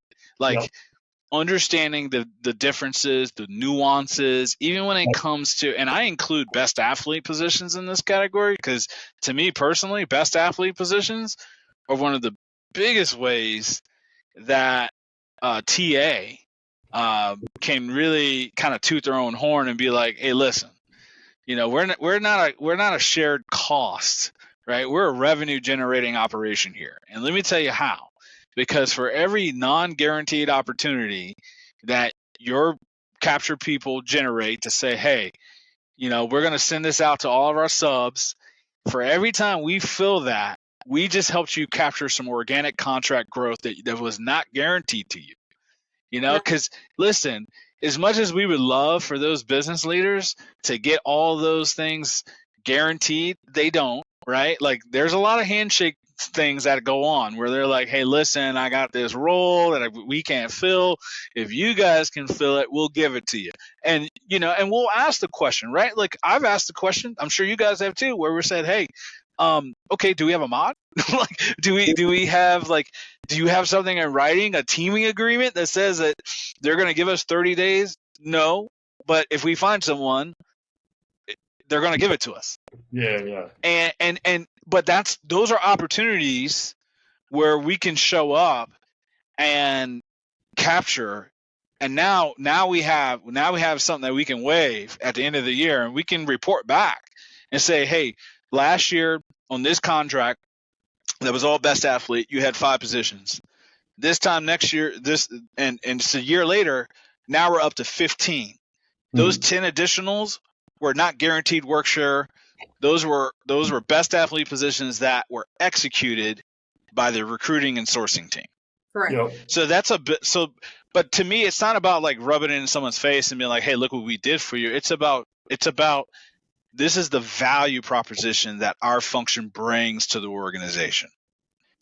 Understanding the differences, the nuances, even when it comes to, and I include best athlete positions in this category, because to me personally, best athlete positions are one of the biggest ways that TA can really kind of toot their own horn and be like, hey, listen, we're not a shared cost, right? We're a revenue generating operation here. And let me tell you how. Because for every non-guaranteed opportunity that your capture people generate to say, hey, we're going to send this out to all of our subs, for every time we fill that, we just helped you capture some organic contract growth that was not guaranteed to you. Because listen, as much as we would love for those business leaders to get all those things guaranteed, they don't, right? Like there's a lot of handshake things that go on where they're like, hey, listen, I got this role that we can't fill. If you guys can fill it, we'll give it to you. And, and we'll ask the question, right? Like I've asked the question, I'm sure you guys have too, where we said, hey, okay, do we have a mod? Like, do you have something in writing, a teaming agreement that says that they're going to give us 30 days? No, but if we find someone, they're going to give it to us. Yeah. But those are opportunities where we can show up and capture. And now we have something that we can wave at the end of the year, and we can report back and say, hey, last year on this contract that was all best athlete, you had 5 positions. This time next year, and it's a year later, now we're up to 15. Those 10 additionals were not guaranteed work share. Those were best athlete positions that were executed by the recruiting and sourcing team. Correct. Yep. So that's a bit. So But to me, it's not about like rubbing it in someone's face and being like, "Hey, look what we did for you." It's about this is the value proposition that our function brings to the organization.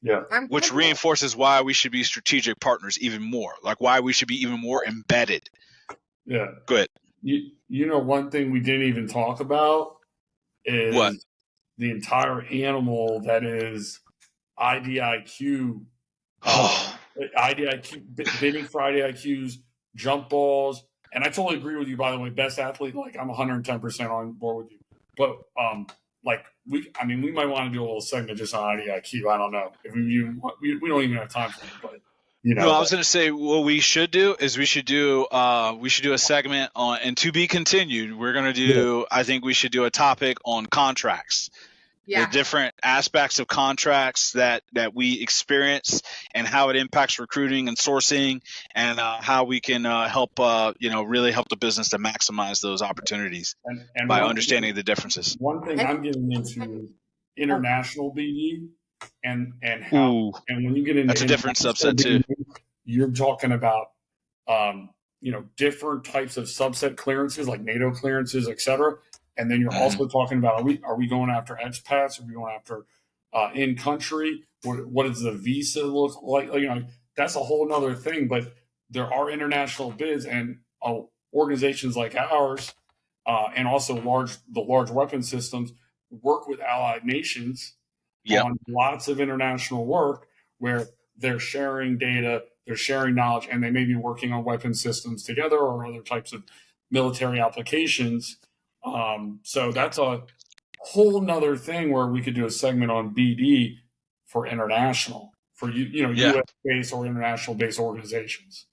Yeah. Which reinforces why we should be strategic partners even more, like why we should be even more embedded. Yeah. Go ahead. You know, one thing we didn't even talk about is what? The entire animal that is IDIQ. IDIQ, bidding for IDIQs, jump balls. And I totally agree with you, by the way, best athlete, like I'm 110% on board with you. But like we might want to do a little segment just on IDIQ. I don't know if we don't even have time for it, but you know. No, I was going to say what we should do is we should do a segment on, and to be continued. We're going to do. I think we should do a topic on contracts. The different aspects of contracts that we experience and how it impacts recruiting and sourcing, and how we can help really help the business to maximize those opportunities and by understanding the differences. One thing I'm getting into is international BD and how and when you get into that's a different subset too. You're talking about different types of subset clearances like NATO clearances, etc. And then you're also talking about are we going after expats? Are we going after in country? What does the visa look like? That's a whole nother thing. But there are international bids, and organizations like ours, and also the large weapon systems work with allied nations on lots of international work where they're sharing data, they're sharing knowledge, and they may be working on weapon systems together or other types of military applications. So that's a whole nother thing where we could do a segment on BD for international, for U.S. based or international based organizations,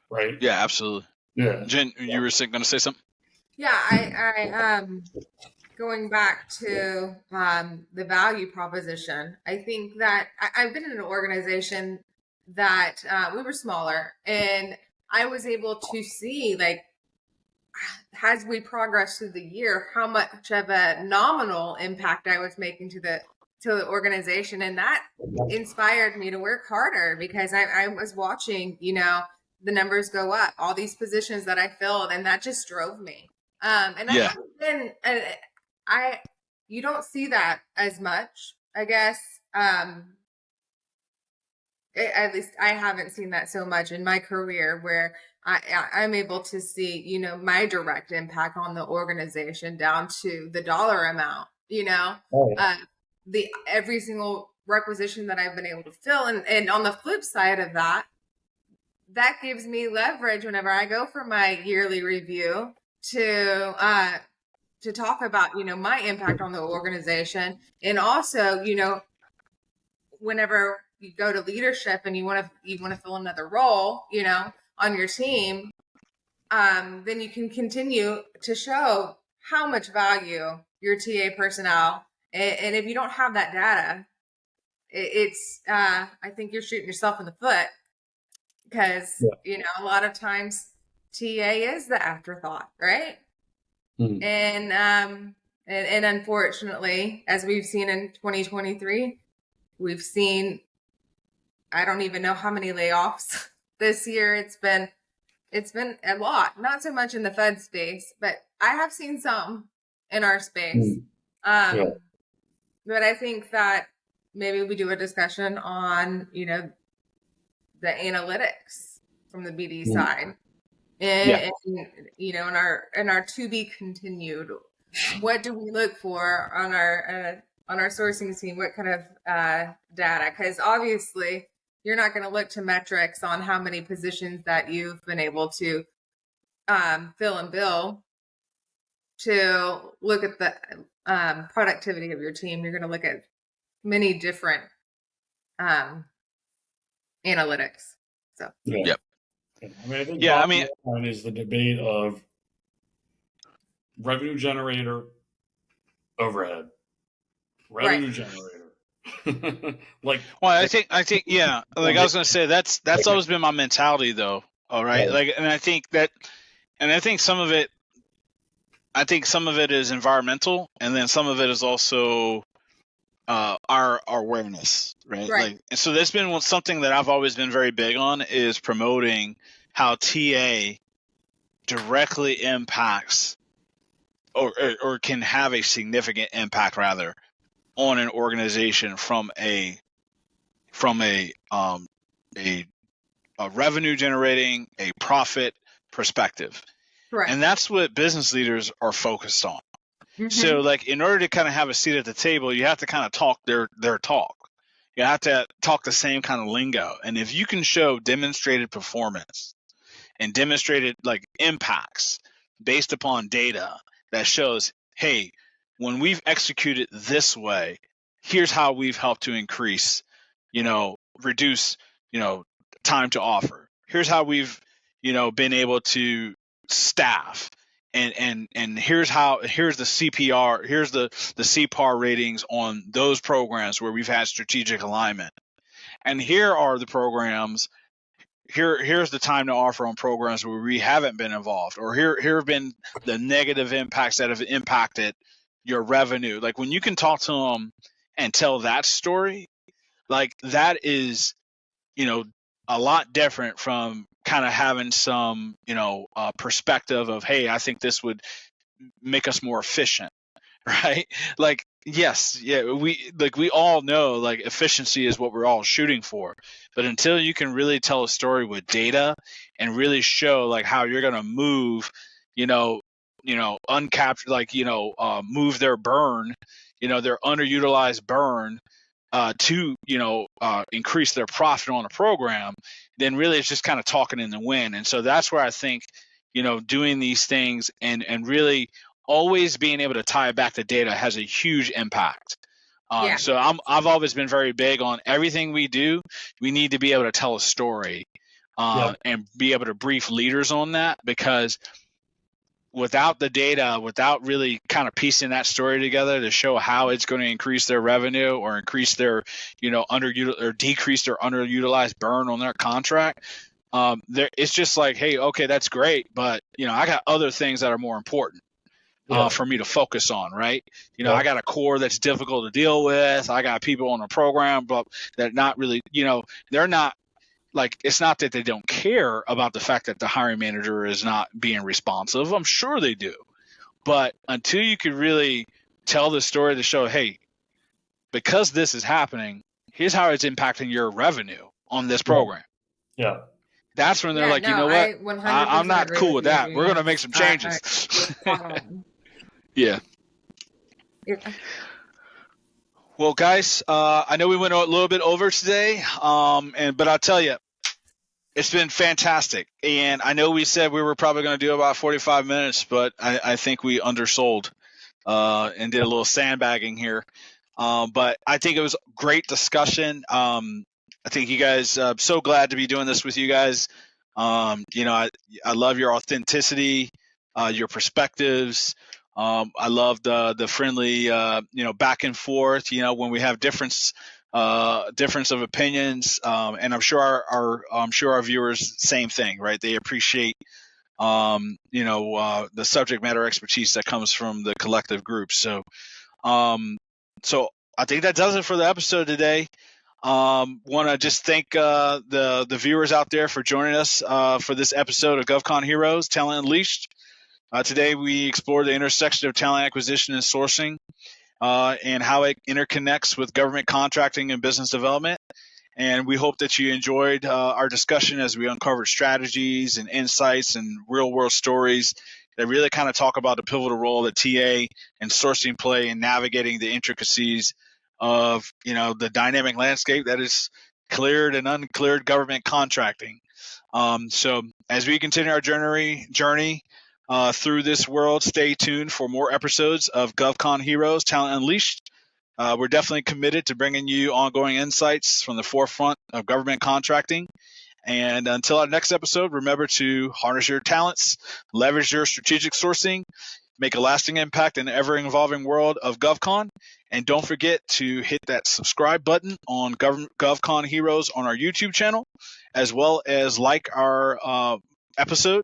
right? Yeah, absolutely. Yeah, Jen, you were going to say something? Yeah, I going back to the value proposition. I think that I've been in an organization that we were smaller, and I was able to see, like, as we progressed through the year, how much of a nominal impact I was making to the organization. And that inspired me to work harder, because I was watching, the numbers go up, all these positions that I filled, and that just drove me. And I haven't been, you don't see that as much, I guess. At least I haven't seen that so much in my career, where I'm able to see, my direct impact on the organization down to the dollar amount, every single requisition that I've been able to fill. And on the flip side of that gives me leverage whenever I go for my yearly review to talk about, my impact on the organization. And also, whenever you go to leadership and you want to fill another role, on your team, then you can continue to show how much value your TA personnel. And if you don't have that data, I think you're shooting yourself in the foot, because, a lot of times TA is the afterthought, right? And unfortunately, as we've seen in 2023, we've seen, I don't even know how many layoffs this year. It's been a lot, not so much in the Fed space, but I have seen some in our space. But I think that maybe we do a discussion on, the analytics from the BD side, and in our to be continued. What do we look for on our sourcing team? What kind of data? Because obviously, you're not going to look to metrics on how many positions that you've been able to fill and bill to look at the productivity of your team. You're going to look at many different analytics. So I think one is the debate of revenue generator, overhead, revenue generator. I think I was gonna say that's always been my mentality, though. All right, I think some of it is environmental, and then some of it is also our awareness, right? And so there's been something that I've always been very big on, is promoting how TA directly impacts or can have a significant impact rather on an organization from a revenue generating, a profit perspective. Correct. And that's what business leaders are focused on. Mm-hmm. So like in order to kind of have a seat at the table, you have to kind of talk their talk. You have to talk the same kind of lingo. And if you can show demonstrated performance and demonstrated like impacts based upon data that shows, hey, when we've executed this way, here's how we've helped to increase, reduce, time to offer. Here's how we've, been able to staff. And here's the CPR, here's the CPAR ratings on those programs where we've had strategic alignment. And here are the programs, here's the time to offer on programs where we haven't been involved, or here have been the negative impacts that have impacted your revenue. Like when you can talk to them and tell that story, like that is, a lot different from kind of having some, perspective of, hey, I think this would make us more efficient, right? Like, yes, yeah, we all know like efficiency is what we're all shooting for, but until you can really tell a story with data and really show like how you're going to move, uncaptured, like, move their burn, their underutilized burn, to increase their profit on a program, then really it's just kind of talking in the wind. And so that's where I think, doing these things and really always being able to tie it back to data has a huge impact. So I've always been very big on everything we do. We need to be able to tell a story and be able to brief leaders on that, because without the data, without really kind of piecing that story together to show how it's going to increase their revenue or increase their, or decrease their underutilized burn on their contract, it's just like, hey, okay, that's great, but I got other things that are more important for me to focus on, right? I got a core that's difficult to deal with. I got people on a program, but that not really, they're not. Like, it's not that they don't care about the fact that the hiring manager is not being responsive. I'm sure they do. But until you can really tell the story to show, hey, because this is happening, here's how it's impacting your revenue on this program. Yeah. That's when they're like, you know what? I'm not cool with that. We're going to make some changes. Yeah. Well, guys, I know we went a little bit over today, but I'll tell you, it's been fantastic. And I know we said we were probably going to do about 45 minutes, but I think we undersold and did a little sandbagging here. But I think it was a great discussion. I think you guys, so glad to be doing this with you guys. I love your authenticity, your perspectives. I love the friendly, back and forth, when we have difference of opinions. And I'm sure our viewers, same thing, right? They appreciate, the subject matter expertise that comes from the collective group. So I think that does it for the episode today. Want to just thank the viewers out there for joining us for this episode of GovCon Heroes, Talent Unleashed. Today we explored the intersection of talent acquisition and sourcing and how it interconnects with government contracting and business development. And we hope that you enjoyed our discussion as we uncovered strategies and insights and real-world stories that really kind of talk about the pivotal role that TA and sourcing play in navigating the intricacies of, the dynamic landscape that is cleared and uncleared government contracting. So as we continue our journey through this world, stay tuned for more episodes of GovCon Heroes, Talent Unleashed. We're definitely committed to bringing you ongoing insights from the forefront of government contracting. And until our next episode, remember to harness your talents, leverage your strategic sourcing, make a lasting impact in the ever-evolving world of GovCon. And don't forget to hit that subscribe button on GovCon Heroes on our YouTube channel, as well as like our episode.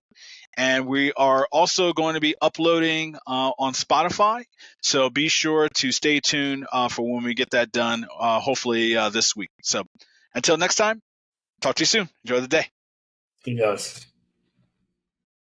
And we are also going to be uploading on Spotify. So be sure to stay tuned for when we get that done, hopefully this week. So until next time, talk to you soon. Enjoy the day. Yes.